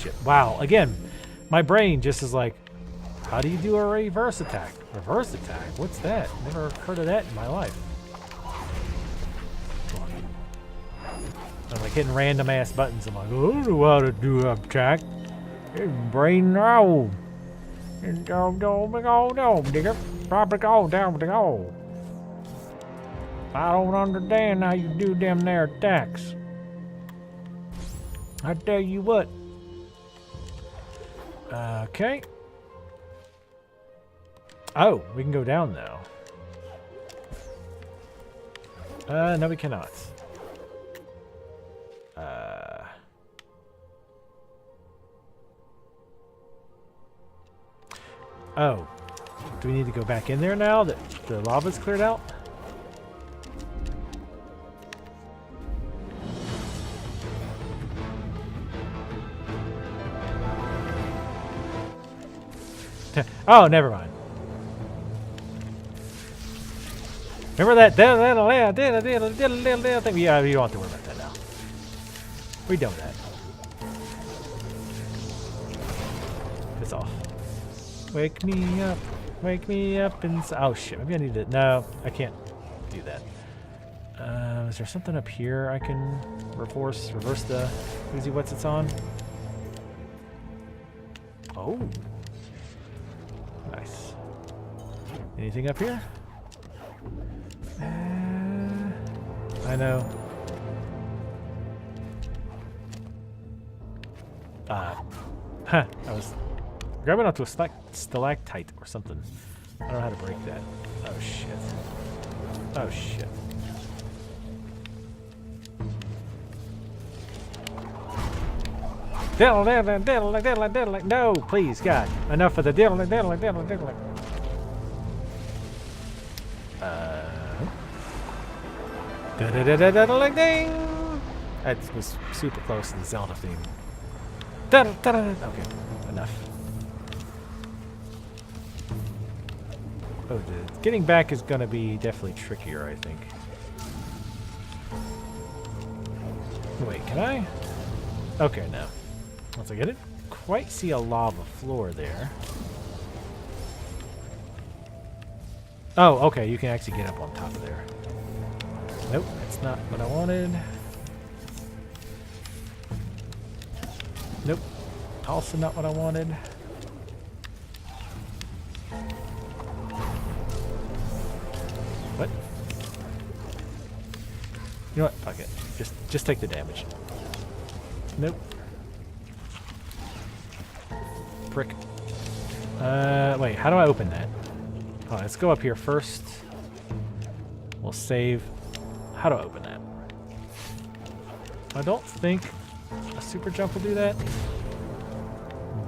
shit. Wow. Again, my brain just is like, how do you do a reverse attack? Reverse attack? What's that? Never heard of that in my life. I'm like hitting random ass buttons. I'm like, oh, I don't know how to do an attack. Brain no. Don't go, digger. Probably go down to go. I don't understand how you do them there attacks. I tell you what. Okay. Oh, we can go down now. No, we cannot. Oh. Do we need to go back in there now that the lava's cleared out? Oh, never mind. Remember that thing? Yeah, you don't have to worry about that now. We done with that. It's off. Wake me up. Wake me up and... Oh, shit. Maybe I need to... No, I can't do that. Is there something up here I can reverse the Woozy What's It's on? Oh. Nice. Anything up here? I know. I was grabbing onto a stalactite or something. I don't know how to break that. Oh shit. Oh shit. Diddle. No, please, God. Enough of the diddle. Ding. That was super close to the Zelda theme. Okay, enough. Oh, getting back is gonna be definitely trickier, I think. Wait, can I? Okay, no. Once I get it, quite see a lava floor there. Oh, okay, you can actually get up on top of there. Nope, that's not what I wanted. Nope, also not what I wanted. What? You know what? Fuck it. Just take the damage. Nope. Prick. Wait, how do I open that? Oh, let's go up here first. We'll save. How do I open that? I don't think a super jump will do that.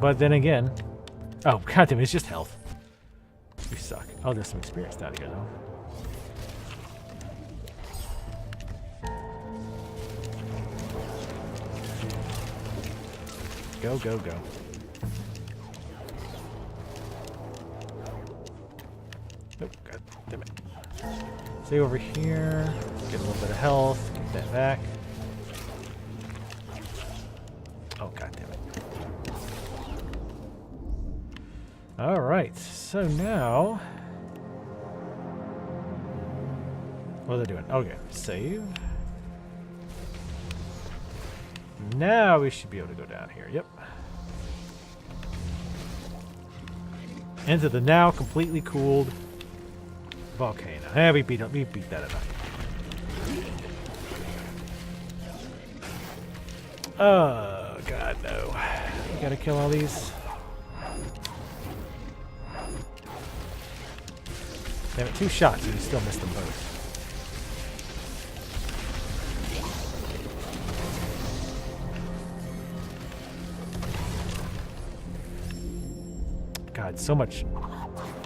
But then again... Oh, goddamn, it's just health. We suck. Oh, there's some experience down here, though. Go, go, go. Nope, god damn it. Stay over here. Get a little bit of health. Get that back. Oh, god damn it. Alright, so now... What are they doing? Okay, save. Now we should be able to go down here. Yep. Into the now completely cooled volcano. Yeah, we beat that enough. Oh god, no. We gotta kill all these. Damn it, 2 shots and you still missed them both. God, so much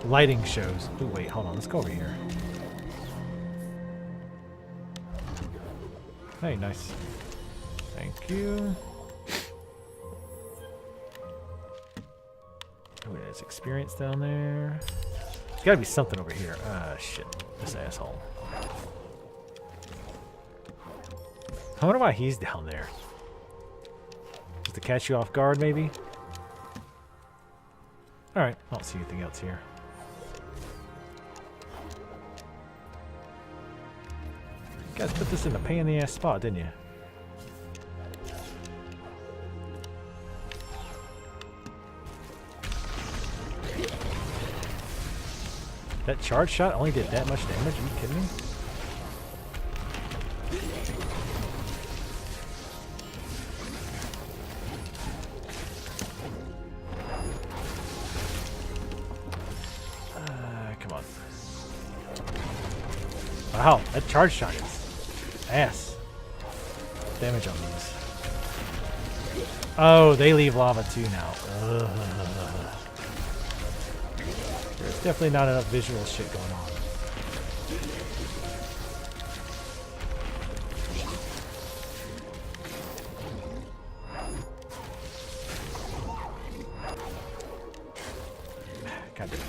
lighting shows. Oh, wait, hold on. Let's go over here. Hey, nice. Thank you. Oh, there's experience down there. There's gotta be something over here. Ah, shit. This asshole. I wonder why he's down there. just to catch you off guard, maybe? Alright, I don't see anything else here. You guys put this in a pain in the ass spot, didn't you? That charge shot only did that much damage? Are you kidding me? Come on. Wow, that charge shot is ass. Damage on these. Oh, they leave lava too now. Ugh. There's definitely not enough visual shit going on. God damn.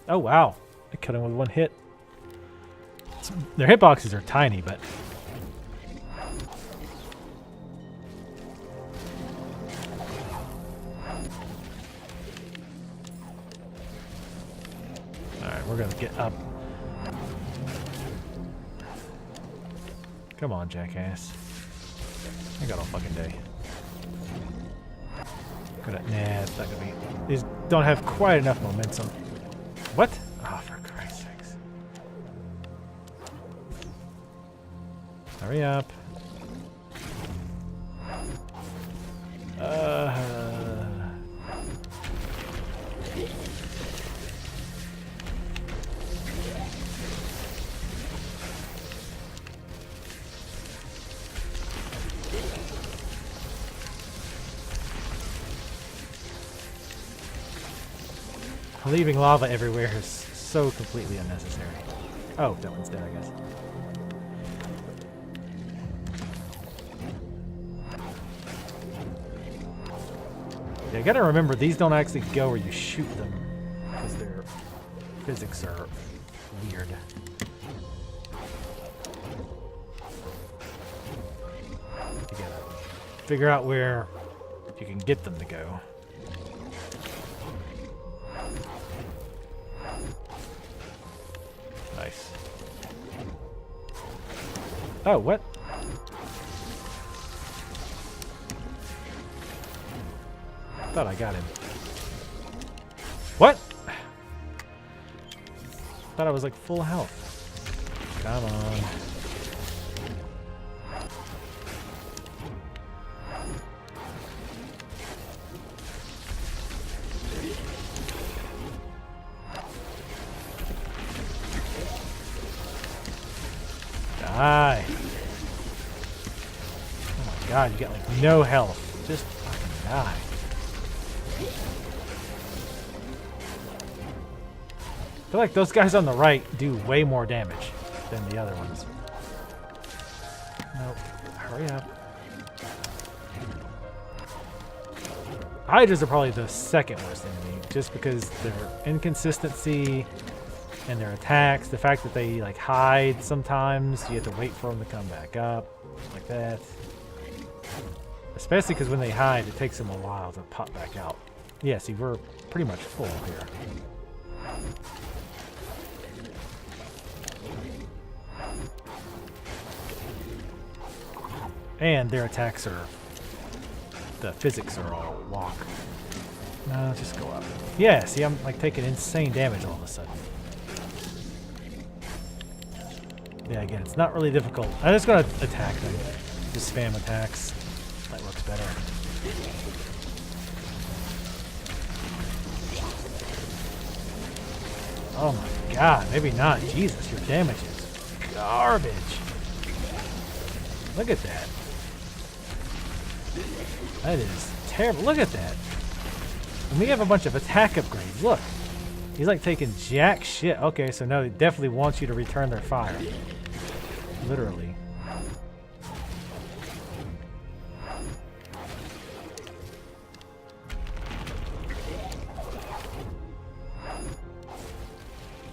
Oh wow, I cut him with one hit. Their hitboxes are tiny, but alright, we're gonna get up. Come on, jackass. I got all fucking day. Nah, it's not gonna be. These don't have quite enough momentum. What? Oh, for Christ's sakes. Hurry up. Leaving lava everywhere is so completely unnecessary. Oh, that one's dead, I guess. Yeah, you gotta remember, these don't actually go where you shoot them, because their physics are weird. You gotta figure out where you can get them to go. Nice. Oh, what? Thought I got him. What? Thought I was like full health. Come on. Die. Oh my god, you got like no health. Just fucking die. I feel like those guys on the right do way more damage than the other ones. Nope. Hurry up. Hydras are probably the second worst enemy, just because their inconsistency and their attacks, the fact that they like hide sometimes, you have to wait for them to come back up, like that. Especially because when they hide, it takes them a while to pop back out. Yeah, see, we're pretty much full here. And their attacks are, the physics are all walk. No, just go up. Yeah, see, I'm like taking insane damage all of a sudden. Yeah, again, it's not really difficult. I'm just gonna attack them. Just spam attacks. That works better. Oh my god, maybe not. Jesus, your damage is garbage. Look at that. That is terrible. Look at that. And we have a bunch of attack upgrades. Look. He's like taking jack shit. Okay, so no, he definitely wants you to return their fire. Literally.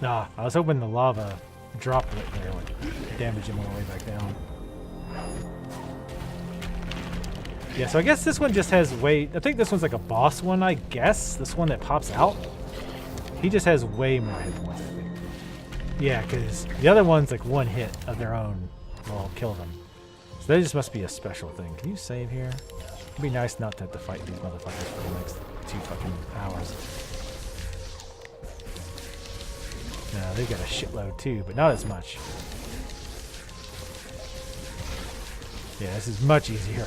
Nah, I was hoping the lava droplet there would damage him on the way back down. Yeah, so I guess this one just has way... I think this one's like a boss one, I guess. This one that pops out. He just has way more hit points, I think. Yeah, because the other one's like one hit of their own will kill them. So that just must be a special thing. Can you save here? It'd be nice not to have to fight these motherfuckers for the next 2 fucking hours. No, they've got a shitload too, but not as much. Yeah, this is much easier.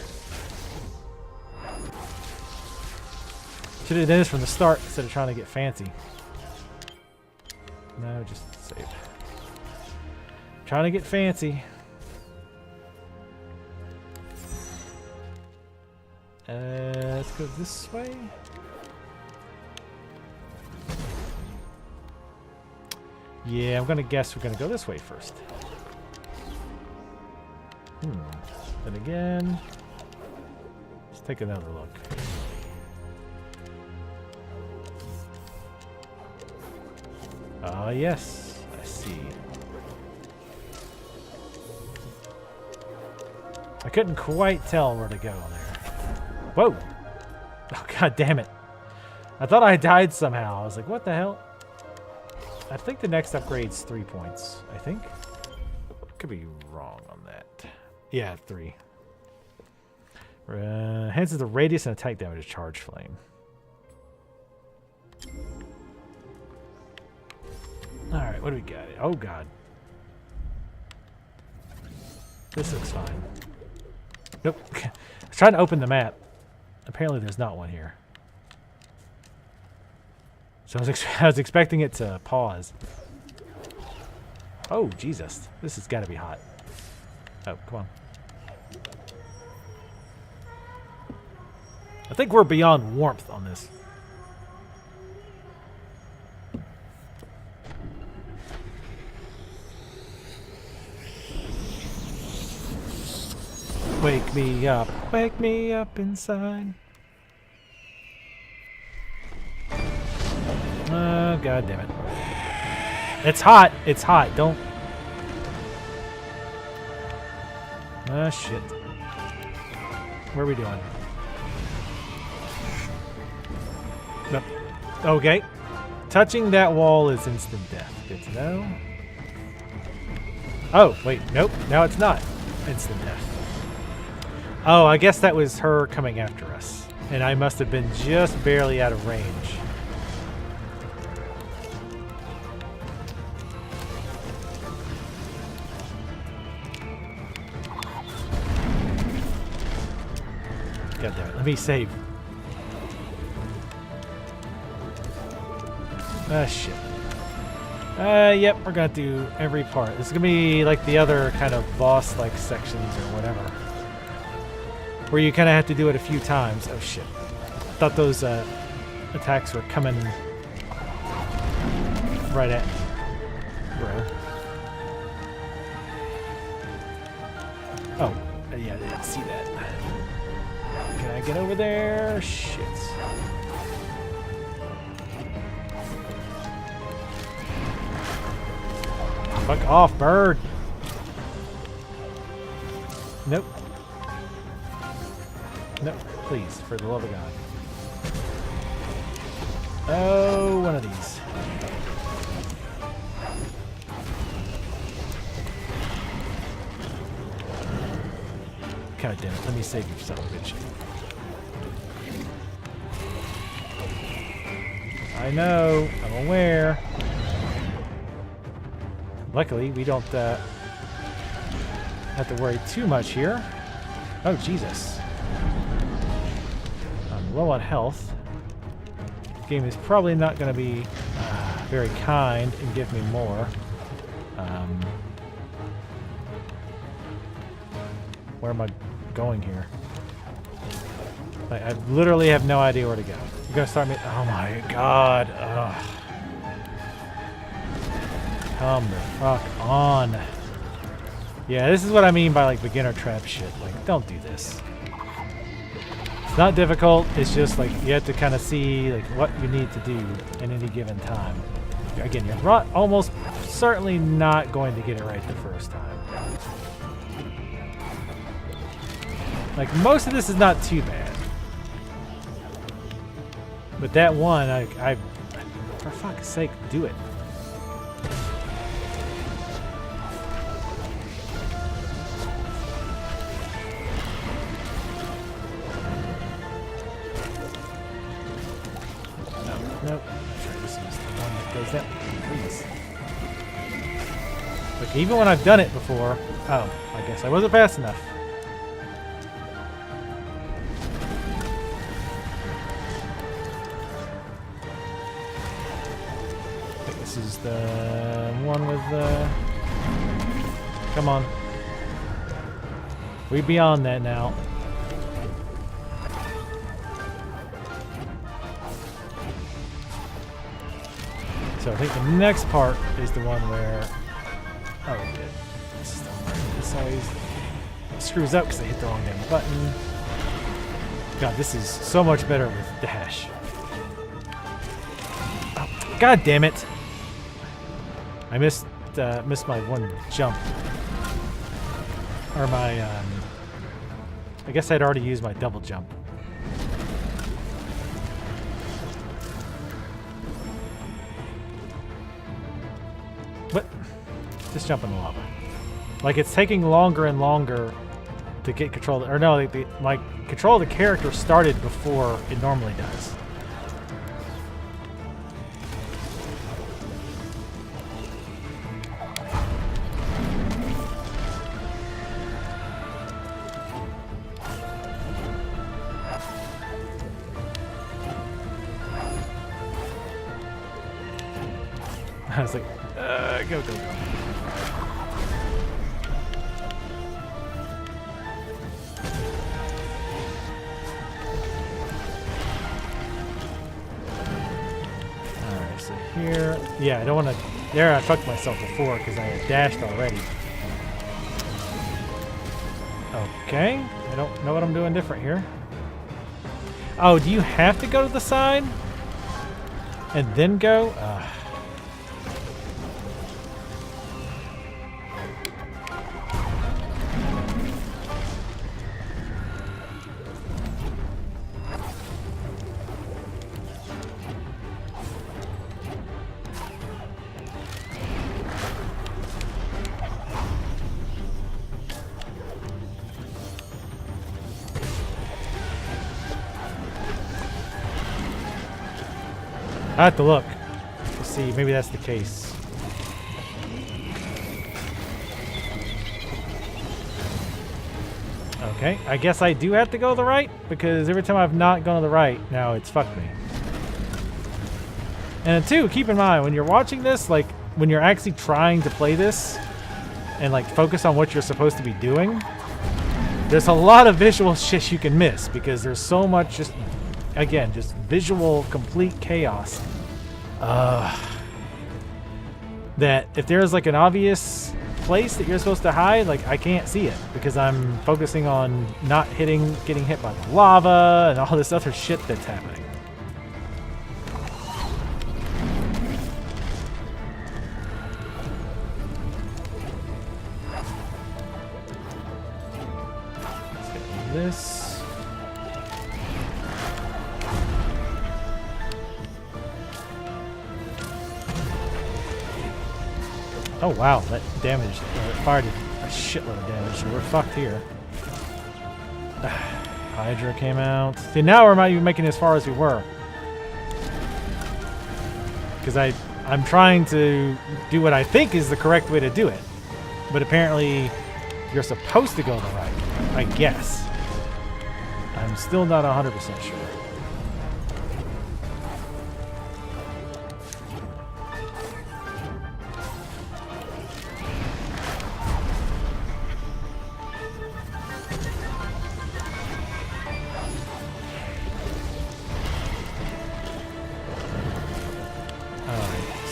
Should have done this from the start instead of trying to get fancy. No, just save. Trying to get fancy. Let's go this way. Yeah, I'm gonna guess we're gonna go this way first. Then again, let's take another look. Ah, yes, I see. I couldn't quite tell where to go there. Whoa! Oh, god damn it. I thought I died somehow. I was like, what the hell? I think the next upgrade's 3 points, I think. Could be wrong on that. Yeah, 3. Enhances the radius and attack damage of charge flame. Alright, what do we got? Oh god. This looks fine. Nope. I was trying to open the map. Apparently there's not one here. So I was expecting it to pause. Oh, Jesus. This has got to be hot. Oh, come on. I think we're beyond warmth on this. Wake me up inside. Oh, god damn it. It's hot, it's hot, don't. Ah, shit. What are we doing? Nope. Okay. Touching that wall is instant death. Good to know. Oh, wait, nope, now it's not instant death. Oh, I guess that was her coming after us. And I must have been just barely out of range. God damn it, let me save. Ah, shit. Yep, we're gonna do every part. This is gonna be like the other kind of boss-like sections or whatever. Where you kind of have to do it a few times. Oh shit. I thought those attacks were coming right at bro. Oh, yeah, I didn't see that. Can I get over there? Shit. Fuck off, bird. Nope. No, please, for the love of God. Oh, one of these. God damn it, let me save you, son of a bitch. I know, I'm aware. Luckily, we don't have to worry too much here. Oh, Jesus. I'm low on health. This game is probably not going to be very kind and give me more. Where am I going here? I literally have no idea where to go. You're going to start me... Oh my god. Ugh. Come the fuck on. Yeah, this is what I mean by like beginner trap shit. Like, don't do this. It's not difficult. It's just like you have to kind of see like what you need to do at any given time. Again, you're almost certainly not going to get it right the first time. Like, most of this is not too bad. But that one, I for fuck's sake, do it. Nope. This is the one that goes that way. Please. Look, even when I've done it before... Oh, I guess I wasn't fast enough. I think this is the one with the... Come on. We're beyond that now. So I think the next part is the one where... Oh, good. This always screws up because I hit the wrong damn button. God, this is so much better with dash. Oh, God damn it! I missed my one jump. Or my... I guess I'd already used my double jump. What? Just jump in the lava. Like, it's taking longer and longer to get control. Or no, my control of the character started before it normally does. I was like, go, go, go. Alright, so here... Yeah, I don't want to... There, I fucked myself before because I had dashed already. Okay. I don't know what I'm doing different here. Oh, do you have to go to the side? And then go? I have to look to see. Maybe that's the case. Okay, I guess I do have to go to the right because every time I've not gone to the right, now it's fucked me. And two, keep in mind when you're watching this, like when you're actually trying to play this and like focus on what you're supposed to be doing, there's a lot of visual shit you can miss because there's so much just. Again, just visual, complete chaos. That if there's like an obvious place that you're supposed to hide, like I can't see it because I'm focusing on not getting hit by the lava and all this other shit that's happening. Let's get this. Oh wow, that damage, it fired a shitload of damage, so we're fucked here. Hydra came out. See, now we're not even making it as far as we were. Because I'm trying to do what I think is the correct way to do it. But apparently, you're supposed to go the right, I guess. I'm still not 100% sure.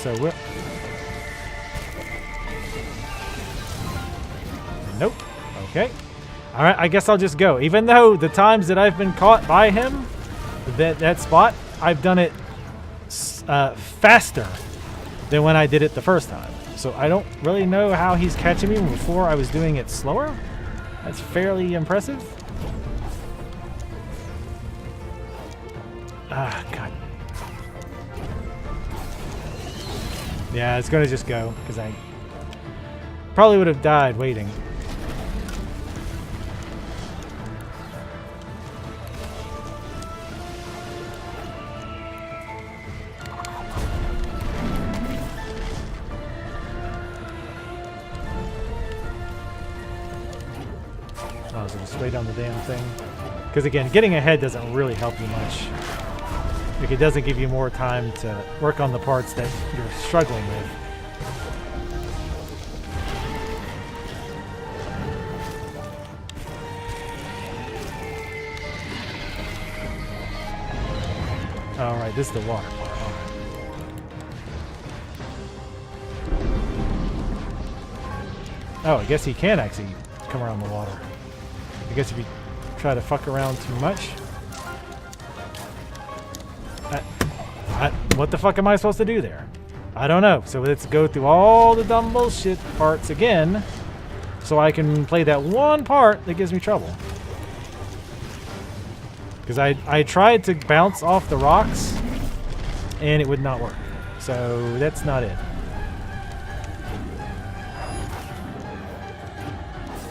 So we're... Nope. Okay. Alright, I guess I'll just go. Even though the times that I've been caught by him, that spot, I've done it faster than when I did it the first time. So I don't really know how he's catching me when before I was doing it slower. That's fairly impressive. Ah, God. Yeah, it's gonna just go, because I probably would have died waiting. Oh, so just wait on the damn thing. Because again, getting ahead doesn't really help you much. Like, it doesn't give you more time to work on the parts that you're struggling with. Alright, this is the water part. Oh, I guess he can actually come around the water. I guess if you try to fuck around too much. What the fuck am I supposed to do there? I don't know. So let's go through all the dumb bullshit parts again so I can play that one part that gives me trouble. Because I tried to bounce off the rocks and it would not work. So that's not it.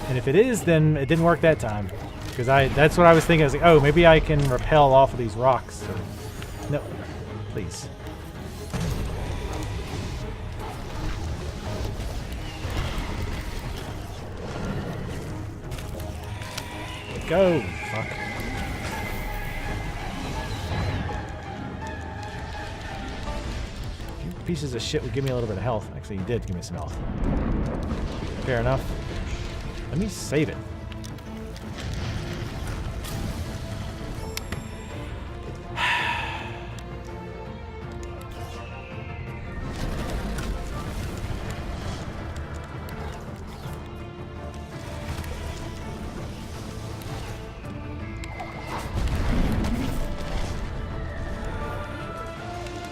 And if it is, then it didn't work that time. Because that's what I was thinking. I was like, oh, maybe I can rappel off of these rocks. No, please. Go, fuck. You pieces of shit would give me a little bit of health. Actually, you did give me some health. Fair enough. Let me save it.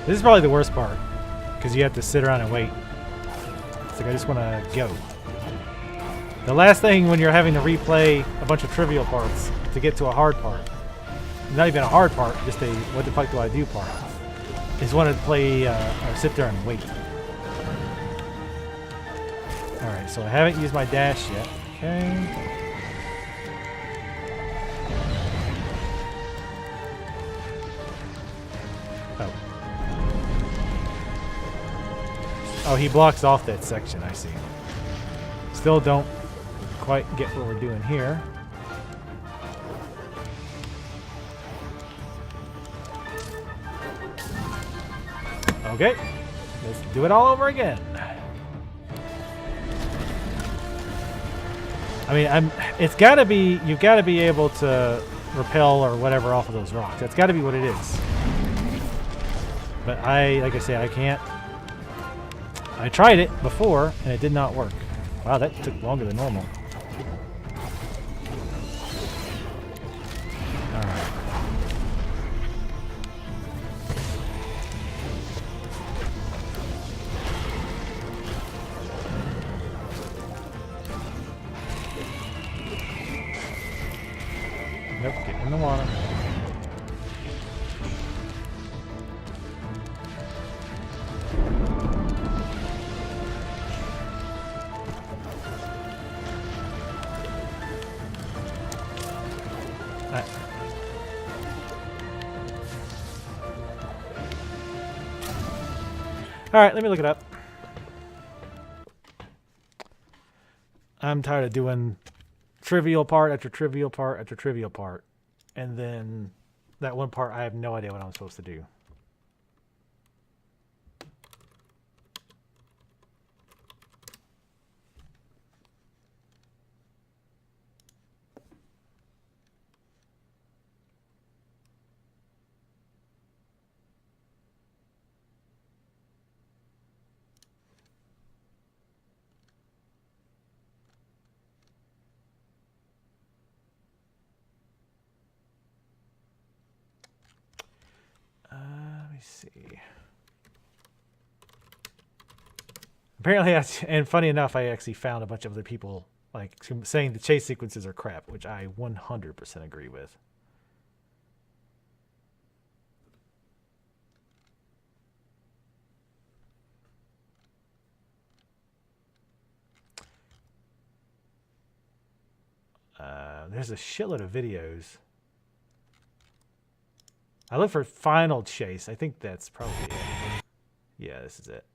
This is probably the worst part, because you have to sit around and wait. It's like I just want to go. The last thing when you're having to replay a bunch of trivial parts to get to a hard part, not even a hard part, just a what the fuck do I do part, is want to play or sit there and wait. Alright, so I haven't used my dash yet. Okay. Oh, he blocks off that section, I see. Still don't quite get what we're doing here. Okay, let's do it all over again. I mean, it's gotta be, you've gotta be able to repel or whatever off of those rocks. That's gotta be what it is. But like I say, I can't. I tried it before, and it did not work. Wow, that took longer than normal. Alright. Nope, get in the water. Alright, let me look it up. I'm tired of doing trivial part after trivial part after trivial part. And then that one part, I have no idea what I'm supposed to do. Let me see. Apparently, and funny enough, I actually found a bunch of other people like saying the chase sequences are crap, which I 100% agree with. There's a shitload of videos. I look for final chase. I think that's probably it. Yeah, this is it.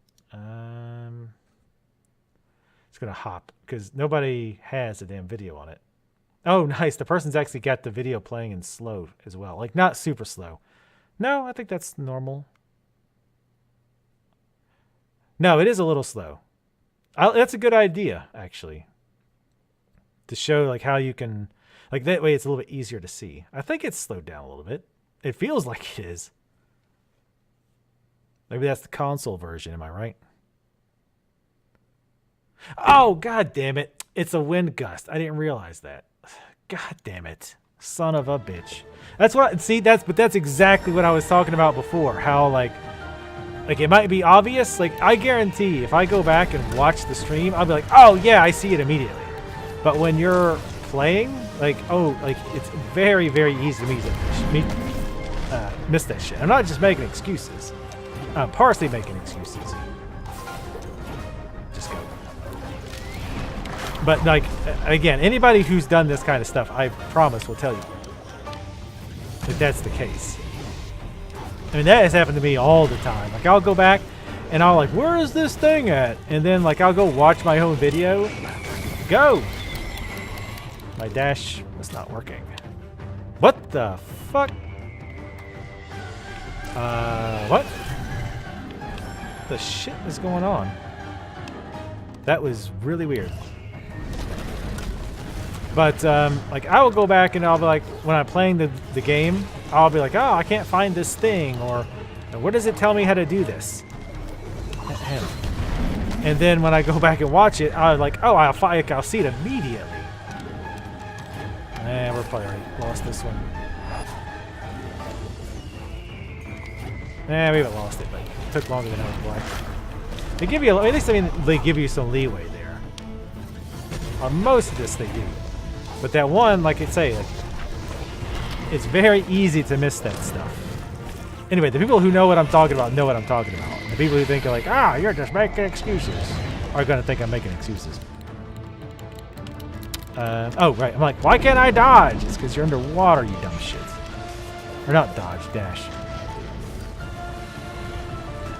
It's gonna hop because nobody has a damn video on it. Oh, nice. The person's actually got the video playing in slow as well. Like, not super slow. No, I think that's normal. No, it is a little slow. That's a good idea, actually. To show, like, how you can... Like, that way it's a little bit easier to see. I think it's slowed down a little bit. It feels like it is. Maybe that's the console version, am I right? Oh, god damn it. It's a wind gust. I didn't realize that. God damn it. Son of a bitch. That's what... See, that's exactly what I was talking about before. How, like, it might be obvious. Like, I guarantee if I go back and watch the stream, I'll be like, oh, yeah, I see it immediately. But when you're playing, like, oh, like, it's very, very easy to miss that shit. I'm not just making excuses. I'm partially making excuses. Just go. But, like, again, anybody who's done this kind of stuff, I promise will tell you that that's the case. I mean, that has happened to me all the time. Like, I'll go back and I'll like, where is this thing at? And then, like, I'll go watch my own video. Go! My dash was not working. What the fuck? What? The shit is going on? That was really weird. But, like, I will go back and I'll be like, when I'm playing the game, I'll be like, oh, I can't find this thing, or what does it tell me how to do this? And then when I go back and watch it, I'm like, oh, I'll see it immediately. We're probably already lost this one. We haven't lost it, but it took longer than I would like. They give you, at least, I mean, they give you some leeway there. On most of this, they do. But that one, like I say, like, it's very easy to miss that stuff. Anyway, the people who know what I'm talking about know what I'm talking about. The people who think are like, ah, you're just making excuses, are going to think I'm making excuses. Oh, right. I'm like, why can't I dodge? It's because you're underwater, you dumb shit. Or not dodge, dash.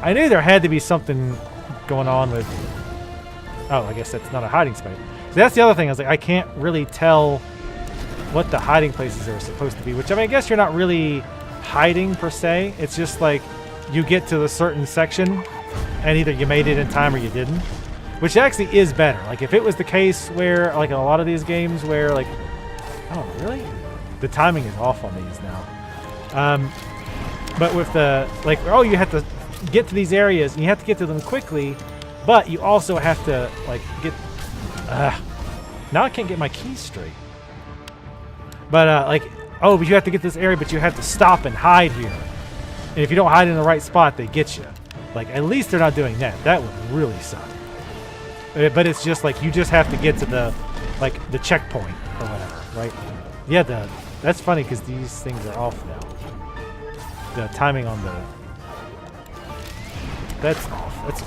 I knew there had to be something going on with... Oh, I guess that's not a hiding spot. So that's the other thing. I was like, I can't really tell what the hiding places are supposed to be. Which, I mean, I guess you're not really hiding, per se. It's just like you get to a certain section, and either you made it in time or you didn't. Which actually is better. Like, if it was the case where, like, in a lot of these games where, like... Oh, really? The timing is off on these now. But with the... Like, oh, you have to get to these areas, and you have to get to them quickly, but you also have to, like, get... now I can't get my keys straight. But, like... Oh, but you have to get this area, but you have to stop and hide here. And if you don't hide in the right spot, they get you. Like, at least they're not doing that. That would really suck. But it's just like you just have to get to the, like, the checkpoint or whatever, right? Yeah, that's funny because these things are off now. The timing on the... That's off. That's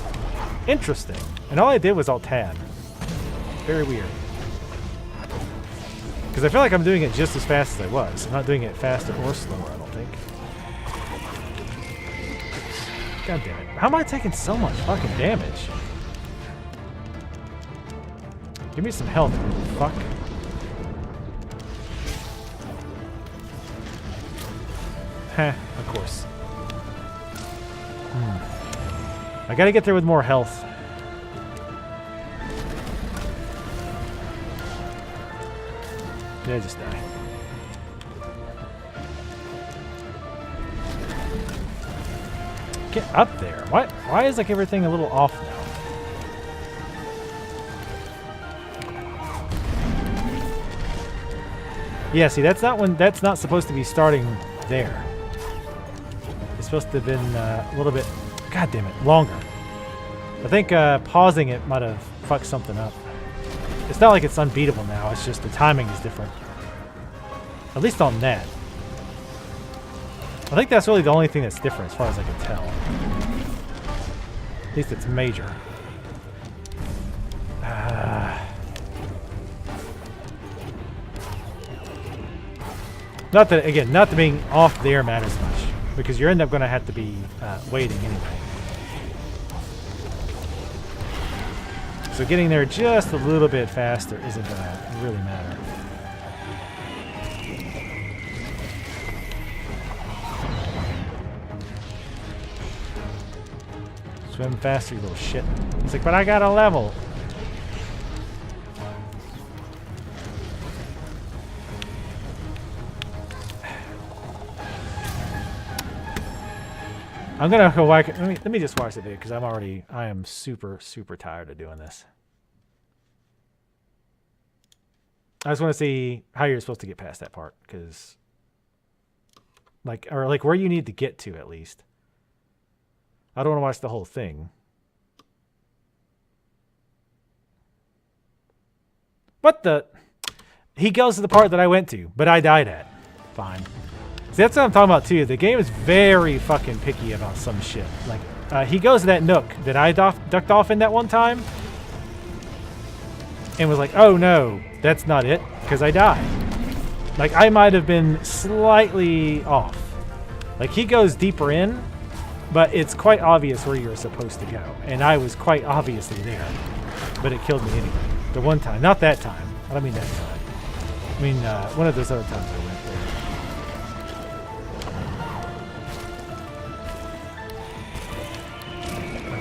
interesting. And all I did was Alt-Tab. Very weird. Because I feel like I'm doing it just as fast as I was. I'm not doing it faster or slower, I don't think. God damn it. How am I taking so much fucking damage? Give me some health, fuck. Heh, of course. I gotta get there with more health. Yeah, just die. Get up there. Why is, like, everything a little off now? Yeah, see, that's not supposed to be starting there. It's supposed to have been a little bit, god damn it, longer. I think pausing it might have fucked something up. It's not like it's unbeatable now, it's just the timing is different. At least on that. I think that's really the only thing that's different as far as I can tell. At least it's major. Not that, again, not that being off there matters much, because you end up going to have to be waiting anyway. So getting there just a little bit faster isn't going to really matter. Swim faster, you little shit. He's like, but I got a level. I'm gonna go whack it. Let me just watch the video because I am super tired of doing this. I just want to see how you're supposed to get past that part, because like where you need to get to at least. I don't want to watch the whole thing. What the? He goes to the part that I went to, but I died at. Fine. See, that's what I'm talking about too. The game is very fucking picky about some shit. Like, he goes to that nook that I ducked off in that one time, and was like, "Oh no, that's not it," because I died. Like, I might have been slightly off. Like, he goes deeper in, but it's quite obvious where you're supposed to go, and I was quite obviously there, but it killed me anyway. The one time, not that time. I don't mean that time. I mean one of those other times I went there.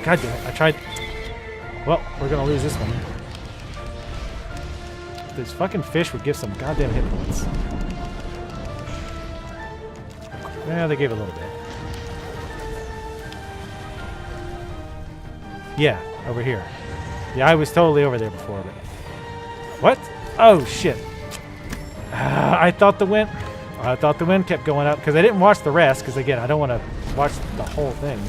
God damn it, I tried. Well, we're gonna lose this one. This fucking fish would give some goddamn hit points. Yeah, they gave a little bit. Yeah, over here. Yeah, I was totally over there before, but... What? Oh, shit. I thought the wind kept going up, because I didn't watch the rest, because again, I don't want to watch the whole thing.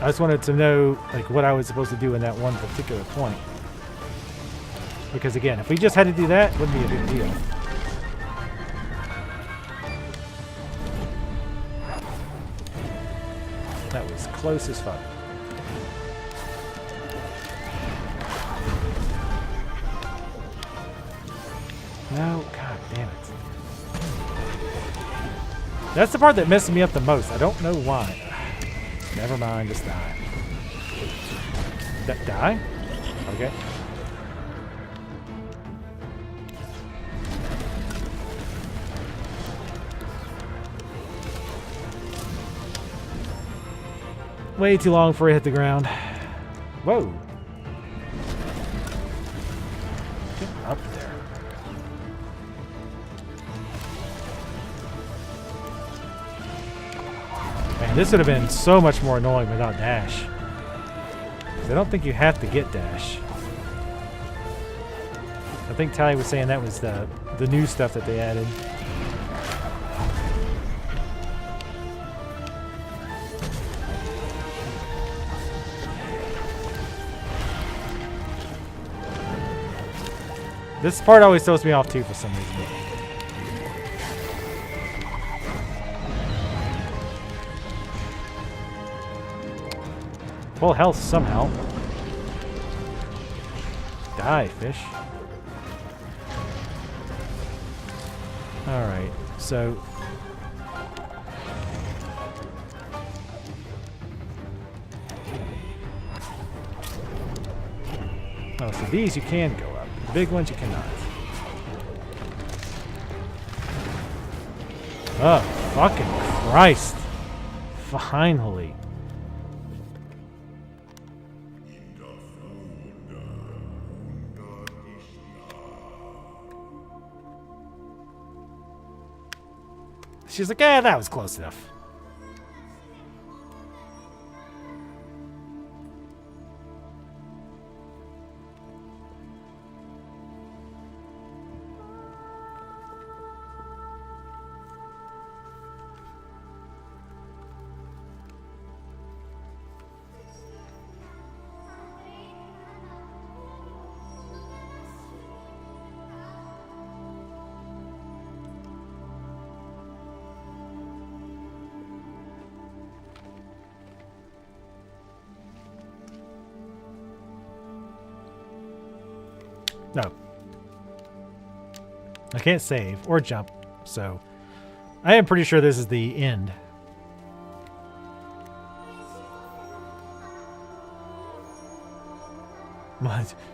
I just wanted to know, like, what I was supposed to do in that one particular point. Because again, if we just had to do that, it wouldn't be a big deal. That was close as fuck. No, god damn it. That's the part that messes me up the most. I don't know why. Never mind, just die. Die? Okay. Way too long before it hit the ground. Whoa. Get up there. Man, this would have been so much more annoying without dash. I don't think you have to get dash. I think Tally was saying that was the new stuff that they added. This part always throws me off too for some reason. Full health somehow. Die, fish. Alright, so... Oh, so these you can go up. The big ones you cannot. Oh, fucking Christ. Finally. She's like, that was close enough. No. I can't save or jump, so I am pretty sure this is the end.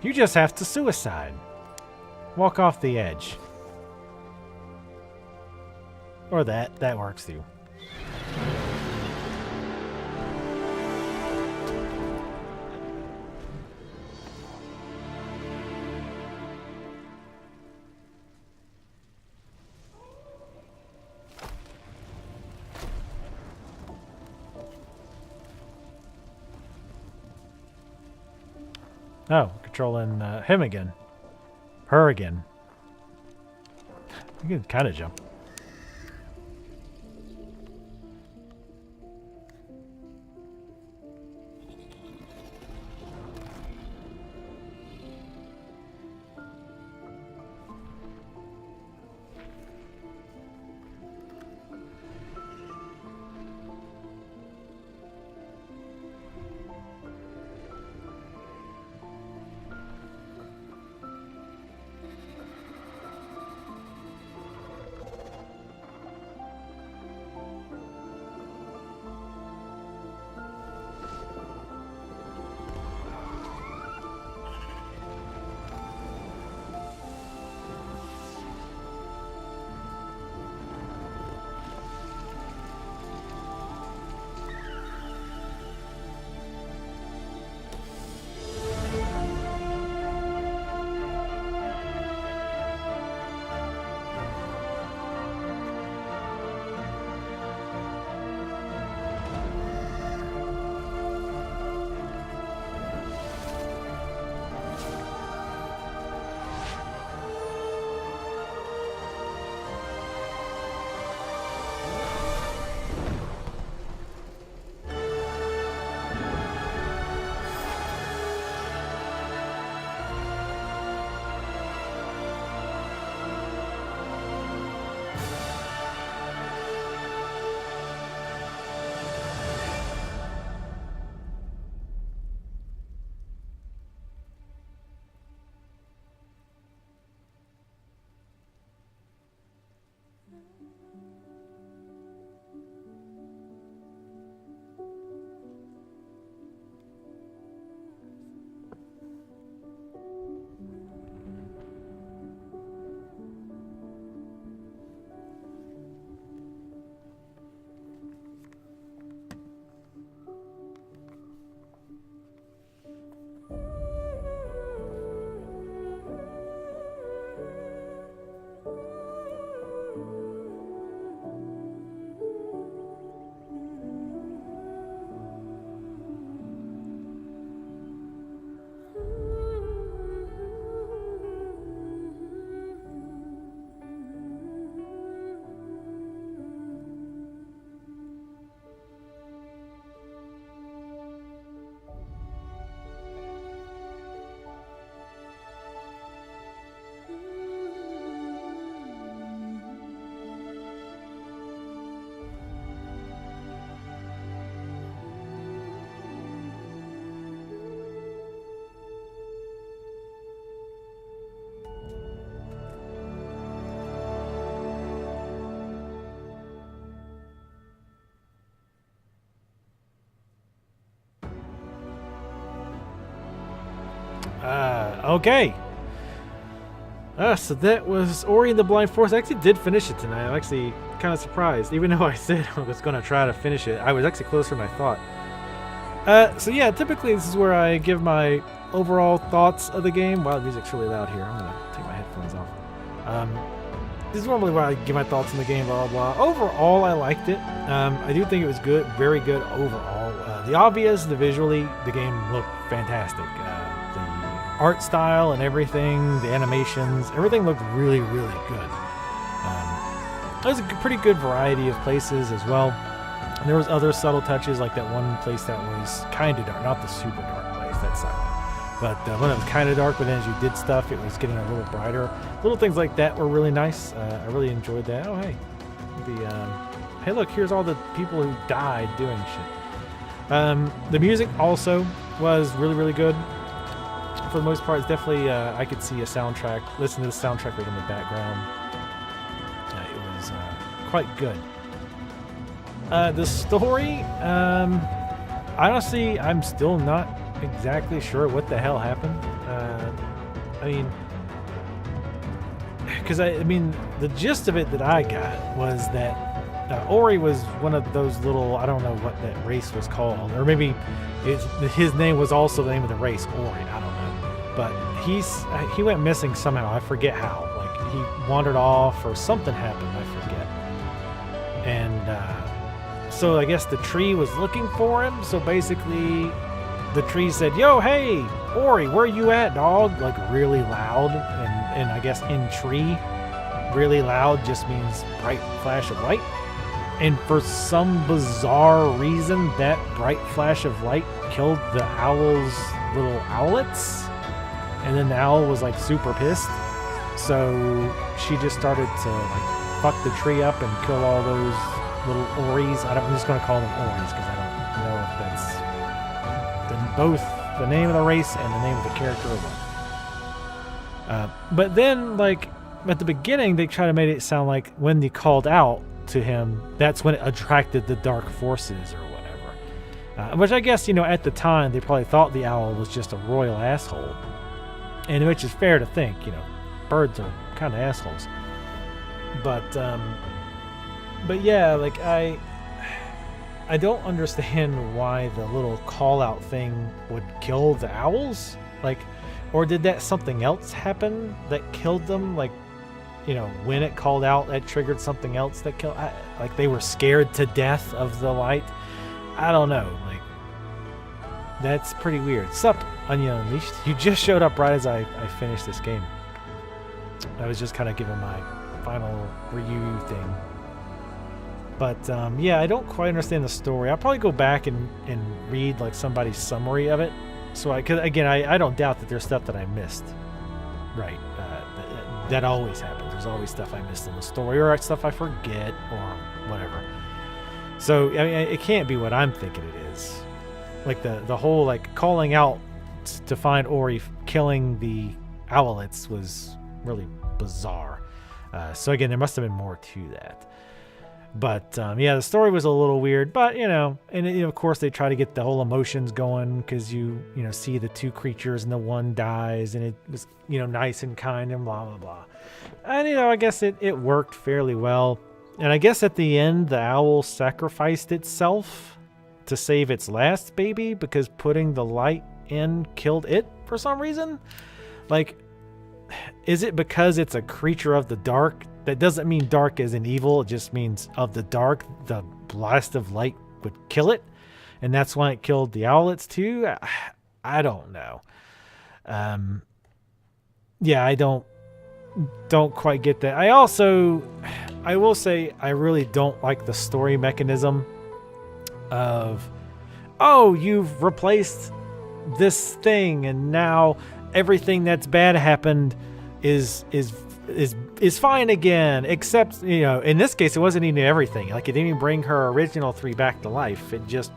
You just have to suicide. Walk off the edge. Or that. That works too. Oh, controlling him again. Her again. You can kind of jump. Okay. So that was Ori and the Blind Forest. I actually did finish it tonight. I'm actually kind of surprised. Even though I said I was going to try to finish it, I was actually closer than I thought. So yeah, typically this is where I give my overall thoughts of the game. Wow, the music's really loud here. I'm going to take my headphones off. This is normally where I give my thoughts on the game, blah, blah, blah. Overall, I liked it. I do think it was good, very good overall. The obvious, the visually, the game looked fantastic. The art style and everything, the animations, everything looked really, really good. There's a pretty good variety of places as well. And there was other subtle touches, like that one place that was kind of dark, not the super dark place, that sucked. But when it was kind of dark, but then as you did stuff, it was getting a little brighter. Little things like that were really nice. I really enjoyed that. Oh, hey. Hey, look, here's all the people who died doing shit. The music also was really, really good. for the most part, it's definitely, I could see a soundtrack, listen to the soundtrack right in the background. It was quite good. The story, honestly, I'm still not exactly sure what the hell happened. I mean, because I mean, the gist of it that I got was that Ori was one of those little, I don't know what that race was called, or maybe his name was also the name of the race, Ori, I don't know. But he went missing somehow, I forget how. Like, he wandered off or something happened, I forget. And so I guess the tree was looking for him, so basically the tree said, yo, hey, Ori, where you at, dog? Like, really loud, and I guess in tree, really loud just means bright flash of light. And for some bizarre reason, that bright flash of light killed the owl's little owlets. And then the owl was like super pissed. So she just started to like fuck the tree up and kill all those little Oris. I'm just going to call them Oris because I don't know if that's both the name of the race and the name of the character or what. But then, like, at the beginning, they try to make it sound like when they called out to him, that's when it attracted the dark forces or whatever. Which I guess, at the time, they probably thought the owl was just a royal asshole. And which is fair to think, birds are kind of assholes. But yeah, like, I don't understand why the little call-out thing would kill the owls. Like, or did that something else happen that killed them? Like, when it called out, that triggered something else that killed. Like they were scared to death of the light. I don't know. Like, that's pretty weird. Sup, Onion Unleashed? You just showed up right as I finished this game. I was just kind of giving my final review thing. But yeah, I don't quite understand the story. I'll probably go back and read like somebody's summary of it. So because again, I don't doubt that there's stuff that I missed. Right. That always happens. There's always stuff I missed in the story, or stuff I forget, or whatever. So I mean, it can't be what I'm thinking it is. Like the whole like calling out to find Ori killing the owlets was really bizarre. So again, there must have been more to that. But yeah, the story was a little weird, but and of course they try to get the whole emotions going because you see the two creatures and the one dies and it was nice and kind and blah blah blah, and I guess it worked fairly well. And I guess at the end the owl sacrificed itself to save its last baby because putting the light in killed it for some reason. Like, is it because it's a creature of the dark? That doesn't mean dark as in evil. It just means of the dark, the blast of light would kill it. And that's why it killed the owlets too. I don't know. Yeah, I don't quite get that. I will say I really don't like the story mechanism of, oh, you've replaced this thing and now everything that's bad happened is fine again, except in this case it wasn't even everything. Like, it didn't even bring her original 3 back to life. It just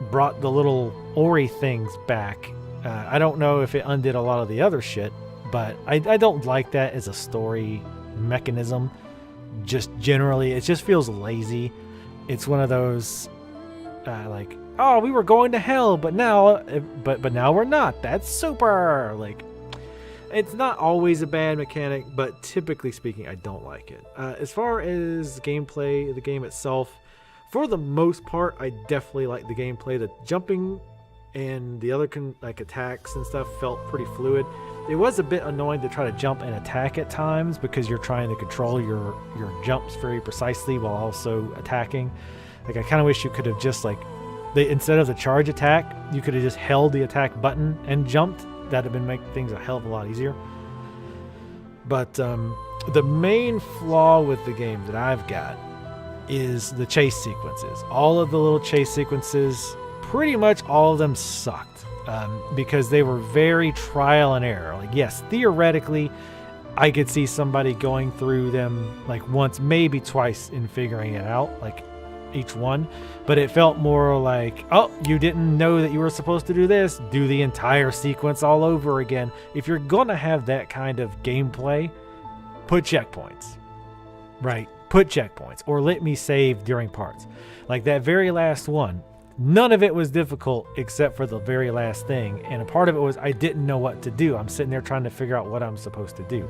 brought the little Ori things back. I don't know if it undid a lot of the other shit, but I don't like that as a story mechanism. Just generally, it just feels lazy. It's one of those like, oh, we were going to hell, but now we're not. That's super. Like, it's not always a bad mechanic, but typically speaking, I don't like it. As far as gameplay, the game itself, for the most part, I definitely like the gameplay. The jumping and the other attacks and stuff felt pretty fluid. It was a bit annoying to try to jump and attack at times because you're trying to control your jumps very precisely while also attacking. Like, I kind of wish you could have just instead of the charge attack, you could have just held the attack button and jumped. That'd have been make things a hell of a lot easier. But the main flaw with the game that I've got is the chase sequences. All of the little chase sequences, pretty much all of them sucked because they were very trial and error. Like, yes, theoretically, I could see somebody going through them like once, maybe twice, and figuring it out. Like, each one, but it felt more like, oh, you didn't know that you were supposed to do this, do the entire sequence all over again. If you're gonna have that kind of gameplay, put checkpoints, right? Put checkpoints, or let me save during parts. Like that very last one, none of it was difficult except for the very last thing, and a part of it was I didn't know what to do. I'm sitting there trying to figure out what I'm supposed to do.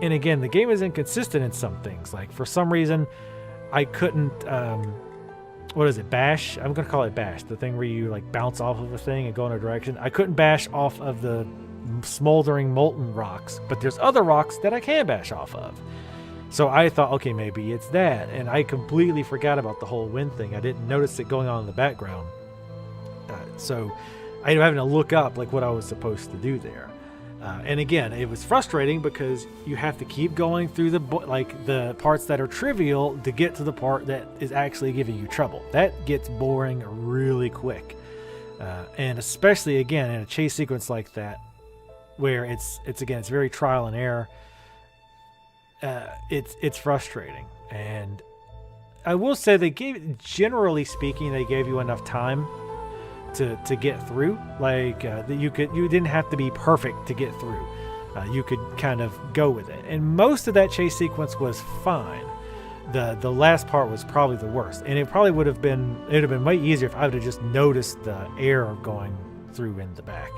And again, the game is inconsistent in some things. Like for some reason, I couldn't, what is it, bash? I'm going to call it bash, the thing where you like bounce off of a thing and go in a direction. I couldn't bash off of the smoldering molten rocks, but there's other rocks that I can bash off of. So I thought, okay, maybe it's that. And I completely forgot about the whole wind thing. I didn't notice it going on in the background. So I ended up having to look up like what I was supposed to do there. And again, it was frustrating because you have to keep going through the parts that are trivial to get to the part that is actually giving you trouble. That gets boring really quick. And especially again in a chase sequence like that, where it's very trial and error. It's frustrating. And I will say generally speaking, they gave you enough time to get through, like that you didn't have to be perfect to get through. You could kind of go with it, and most of that chase sequence was fine. The last part was probably the worst, and it would have been way easier if I would have just noticed the air going through in the back.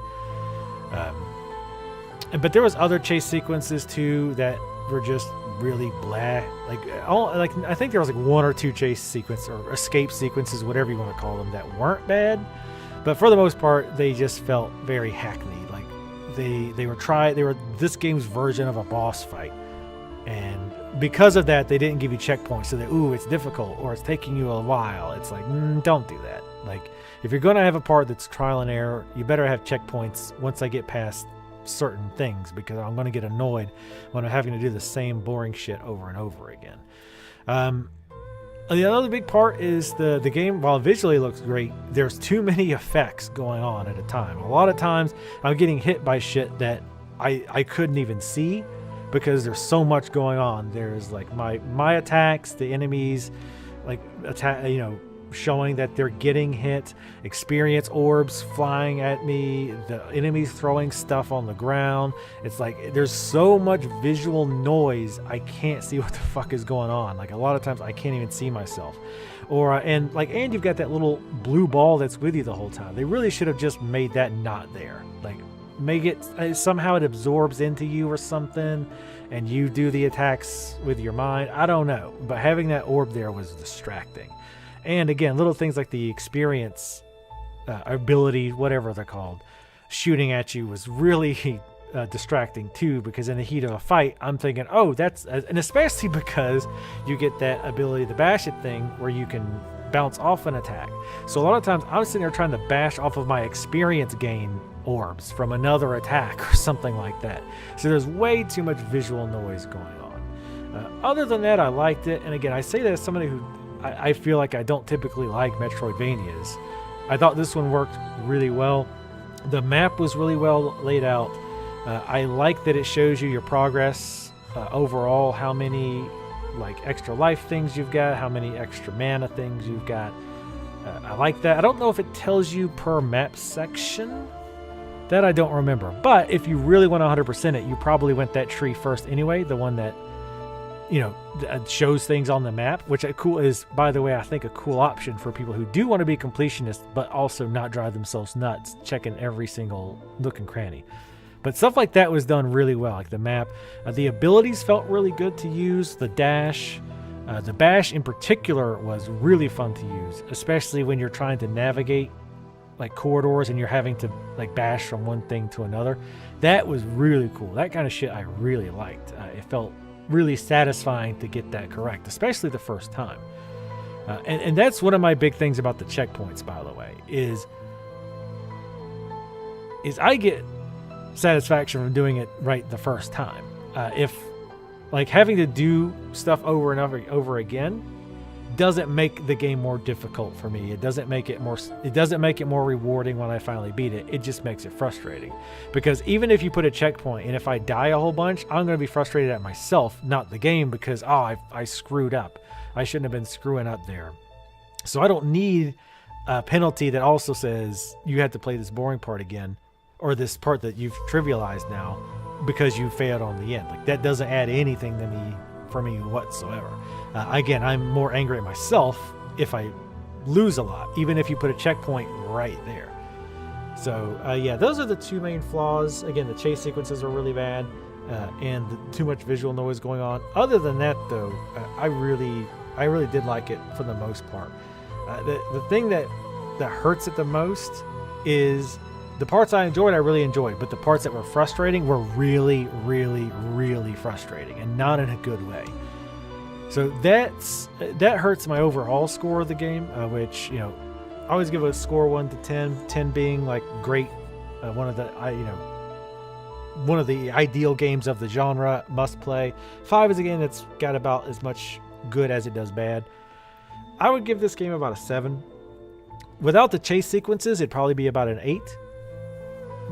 But there was other chase sequences too that were just really blah. Like I think there was like one or two chase sequences or escape sequences, whatever you want to call them, that weren't bad. But for the most part, they just felt very hackneyed. Like they were this game's version of a boss fight. And because of that, they didn't give you checkpoints so that, ooh, it's difficult or it's taking you a while. It's like, don't do that. Like if you're going to have a part that's trial and error, you better have checkpoints once I get past certain things, because I'm going to get annoyed when I'm having to do the same boring shit over and over again. The other big part is the game, while visually looks great, there's too many effects going on at a time. A lot of times I'm getting hit by shit that I couldn't even see because there's so much going on. There's like my attacks, the enemies like attack, showing that they're getting hit, experience orbs flying at me, the enemies throwing stuff on the ground. It's like there's so much visual noise, I can't see what the fuck is going on. Like a lot of times I can't even see myself. And you've got that little blue ball that's with you the whole time. They really should have just made that not there. Like make it somehow it absorbs into you or something and you do the attacks with your mind. I don't know, but having that orb there was distracting. And again, little things like the experience ability, whatever they're called, shooting at you was really distracting too, because in the heat of a fight, I'm thinking, oh, and especially because you get that ability, the bash it thing, where you can bounce off an attack. So a lot of times I'm sitting there trying to bash off of my experience gain orbs from another attack or something like that. So there's way too much visual noise going on. Other than that, I liked it. And again, I say that as somebody who I feel like I don't typically like Metroidvanias. I thought this one worked really well. The map was really well laid out. I like that it shows you your progress overall, how many extra life things you've got, how many extra mana things you've got. I like that. I don't know if it tells you per map section. That I don't remember. But if you really want to 100% it, you probably went that tree first anyway, the one that shows things on the map, which is, by the way, I think a cool option for people who do want to be completionists, but also not drive themselves nuts, checking every single nook and cranny. But stuff like that was done really well, like the map. The abilities felt really good to use. The dash, the bash in particular was really fun to use, especially when you're trying to navigate like corridors and you're having to like bash from one thing to another. That was really cool. That kind of shit I really liked. It felt really satisfying to get that correct, especially the first time. And that's one of my big things about the checkpoints, by the way, is I get satisfaction from doing it right the first time. If like having to do stuff over and over again doesn't make the game more difficult for me. It doesn't make it more rewarding when I finally beat it. It just makes it frustrating. Because even if you put a checkpoint and if I die a whole bunch, I'm going to be frustrated at myself, not the game, because I screwed up. I shouldn't have been screwing up there. So I don't need a penalty that also says you have to play this boring part again, or this part that you've trivialized now because you failed on the end. Like, that doesn't add anything to me for me whatsoever. Again, I'm more angry at myself if I lose a lot, even if you put a checkpoint right there. So yeah, those are the two main flaws. Again, the chase sequences are really bad, and too much visual noise going on. Other than that, though, I really did like it for the most part. The thing that hurts it the most is the parts I really enjoyed, but the parts that were frustrating were really, really, really frustrating, and not in a good way. So that hurts my overall score of the game, which, you know, I always give a score 1 to 10. 10 being like great, one of the ideal games of the genre, must play. 5 is a game that's got about as much good as it does bad. I would give this game about a 7. Without the chase sequences, it'd probably be about an 8.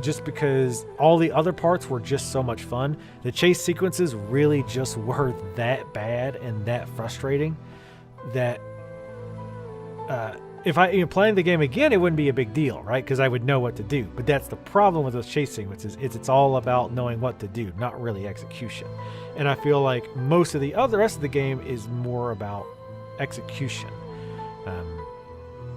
Just because all the other parts were just so much fun. The chase sequences really just were that bad and that frustrating that if I playing the game again, it wouldn't be a big deal, right? Because I would know what to do. But that's the problem with those chase sequences. It's all about knowing what to do, not really execution. And I feel like most of the rest of the game is more about execution.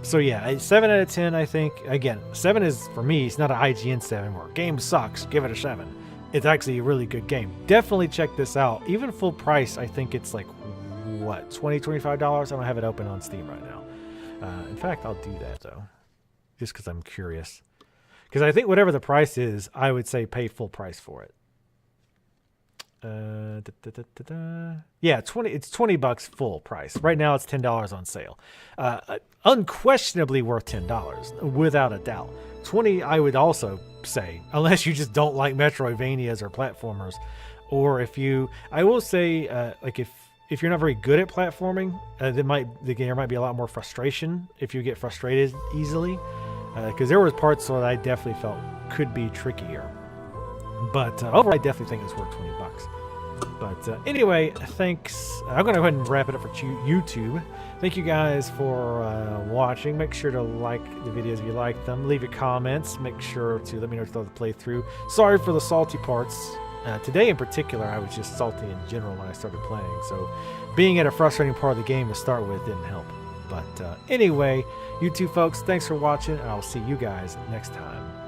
So yeah, a 7 out of 10, I think. Again, 7 is, for me, it's not an IGN 7 where game sucks, give it a 7. It's actually a really good game. Definitely check this out. Even full price, I think it's like, what, $20, $25? I don't have it open on Steam right now. In fact, I'll do that, though, just because I'm curious. Because I think whatever the price is, I would say pay full price for it. Yeah, it's $20 full price. Right now it's $10 on sale. Unquestionably worth $10, without a doubt. 20, I would also say, unless you just don't like Metroidvanias or platformers, or I will say, like if you're not very good at platforming, the game might be a lot more frustration if you get frustrated easily, because there was parts that I definitely felt could be trickier. But overall, I definitely think it's worth $20. But anyway, thanks. I'm going to go ahead and wrap it up for YouTube. Thank you guys for watching. Make sure to like the videos if you like them. Leave your comments. Make sure to let me know if you thought the playthrough. Sorry for the salty parts. Today in particular, I was just salty in general when I started playing. So being at a frustrating part of the game to start with didn't help. But anyway, YouTube folks, thanks for watching, and I'll see you guys next time.